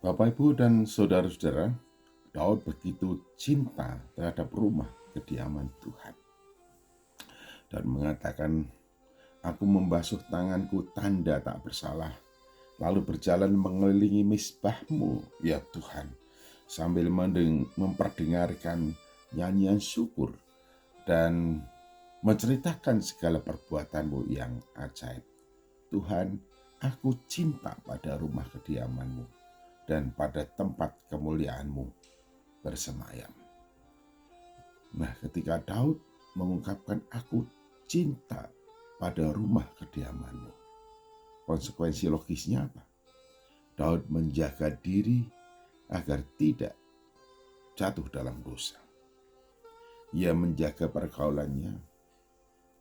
Bapak, Ibu, dan saudara-saudara, Daud begitu cinta terhadap rumah kediaman Tuhan dan mengatakan, "Aku membasuh tanganku tanda tak bersalah, lalu berjalan mengelilingi misbah-Mu, ya Tuhan, sambil memperdengarkan nyanyian syukur dan menceritakan segala perbuatan-Mu yang ajaib. Tuhan, aku cinta pada rumah kediaman-Mu dan pada tempat kemuliaan-Mu bersemayam." Nah, ketika Daud mengungkapkan aku cinta pada rumah kediaman-Mu, konsekuensi logisnya apa? Daud menjaga diri agar tidak jatuh dalam dosa. Ia menjaga pergaulannya,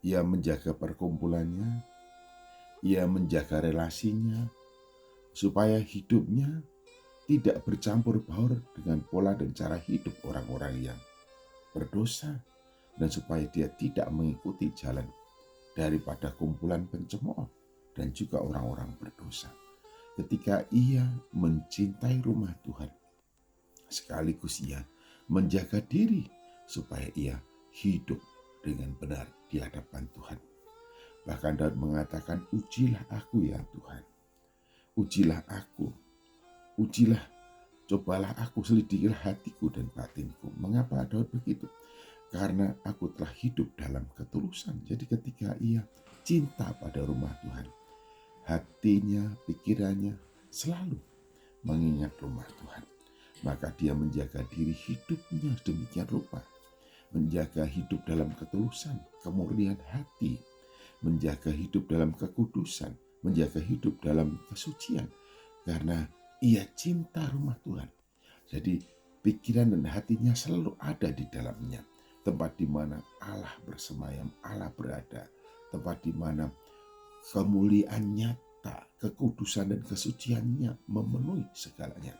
ia menjaga perkumpulannya, ia menjaga relasinya, supaya hidupnya tidak bercampur baur dengan pola dan cara hidup orang-orang yang berdosa, dan supaya dia tidak mengikuti jalan daripada kumpulan pencemooh dan juga orang-orang berdosa. Ketika ia mencintai rumah Tuhan, sekaligus ia menjaga diri supaya ia hidup dengan benar di hadapan Tuhan. Bahkan Daud mengatakan, "Ujilah aku ya Tuhan, ujilah aku, ujilah, cobalah aku, selidikilah hatiku dan batinku." Mengapa Daud begitu? Karena aku telah hidup dalam ketulusan. Jadi ketika ia cinta pada rumah Tuhan, hatinya, pikirannya selalu mengingat rumah Tuhan. Maka dia menjaga diri hidupnya demikian rupa. Menjaga hidup dalam ketulusan, kemurnian hati. Menjaga hidup dalam kekudusan. Menjaga hidup dalam kesucian. Karena ia cinta rumah Tuhan. Jadi pikiran dan hatinya selalu ada di dalamnya. Tempat di mana Allah bersemayam, Allah berada. Tempat di mana kemuliaan nyata, kekudusan dan kesuciannya memenuhi segalanya.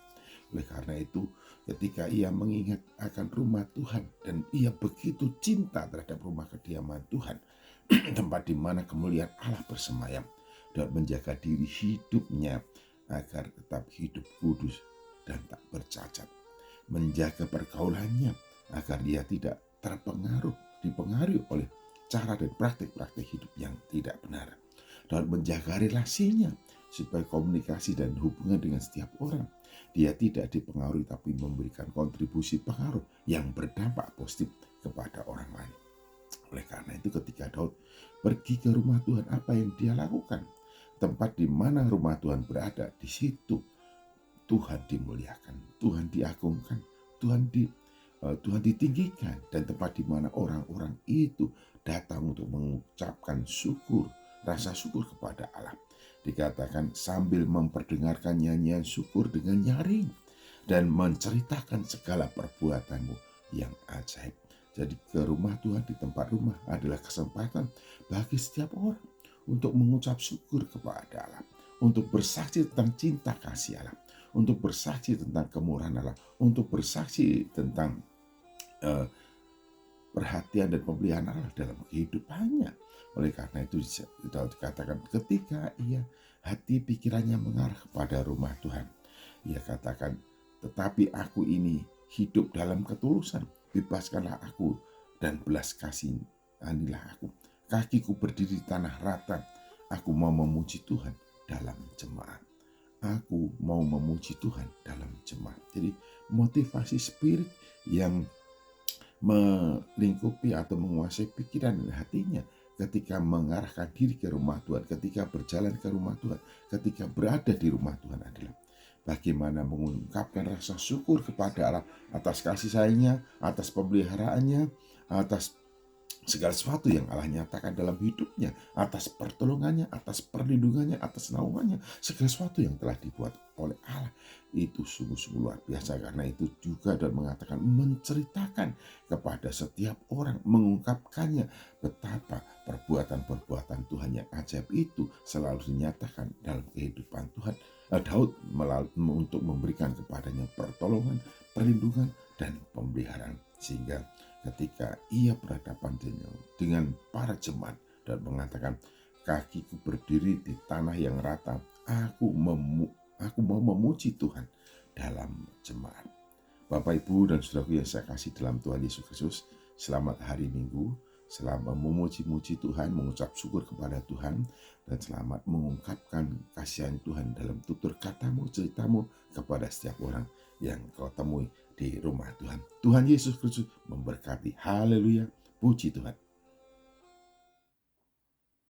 Oleh karena itu, ketika ia mengingat akan rumah Tuhan dan ia begitu cinta terhadap rumah kediaman Tuhan, tempat di mana kemuliaan Allah bersemayam, dan menjaga diri hidupnya agar tetap hidup kudus dan tak bercacat. Menjaga pergaulannya agar dia tidak dipengaruhi oleh cara dan praktik-praktik hidup yang tidak benar. Dan menjaga relasinya supaya komunikasi dan hubungan dengan setiap orang, dia tidak dipengaruhi tapi memberikan kontribusi pengaruh yang berdampak positif kepada orang lain. Oleh karena itu ketika Daud pergi ke rumah Tuhan, apa yang dia lakukan? Tempat di mana rumah Tuhan berada, di situ Tuhan dimuliakan, Tuhan diagungkan, Tuhan ditinggikan, dan tempat di mana orang-orang itu datang untuk mengucapkan syukur, rasa syukur kepada Allah. Dikatakan sambil memperdengarkan nyanyian syukur dengan nyaring dan menceritakan segala perbuatanmu yang ajaib. Jadi ke rumah Tuhan, di tempat rumah adalah kesempatan bagi setiap orang untuk mengucap syukur kepada Allah, untuk bersaksi tentang cinta kasih Allah, untuk bersaksi tentang kemurahan Allah, untuk bersaksi tentang perhatian dan pemeliharaan Allah dalam kehidupannya. Oleh karena itu Daud dikatakan ketika ia hati pikirannya mengarah kepada rumah Tuhan, ia katakan, "Tetapi aku ini hidup dalam ketulusan, bebaskanlah aku dan belas kasihanilah aku. Kakiku berdiri di tanah rata, aku mau memuji Tuhan dalam jemaat." Aku mau memuji Tuhan dalam jemaat. Jadi motivasi spirit yang melingkupi atau menguasai pikiran dan hatinya ketika mengarahkan diri ke rumah Tuhan, ketika berjalan ke rumah Tuhan, ketika berada di rumah Tuhan adalah bagaimana mengungkapkan rasa syukur kepada Allah atas kasih sayangnya, atas pemeliharaannya, atas segala sesuatu yang Allah nyatakan dalam hidupnya, atas pertolongannya, atas perlindungannya, atas naungannya, segala sesuatu yang telah dibuat oleh Allah itu sungguh-sungguh luar biasa. Karena itu juga dan mengatakan, menceritakan kepada setiap orang, mengungkapkannya betapa perbuatan-perbuatan Tuhan yang ajaib itu selalu dinyatakan dalam kehidupan Tuhan. Daud untuk memberikan kepadanya pertolongan, perlindungan, dan pemeliharaan, sehingga ketika ia berhadapan dengan para jemaat dan mengatakan, "Kakiku berdiri di tanah yang rata, aku mau memuji Tuhan dalam jemaat. Bapak, Ibu, dan saudaraku yang saya kasih dalam Tuhan Yesus Kristus, selamat hari Minggu, selamat memuji-muji Tuhan, mengucap syukur kepada Tuhan, dan selamat mengungkapkan kasihan Tuhan dalam tutur katamu, ceritamu kepada setiap orang yang kau temui di rumah Tuhan. Tuhan Yesus Kristus memberkati. Haleluya, puji Tuhan.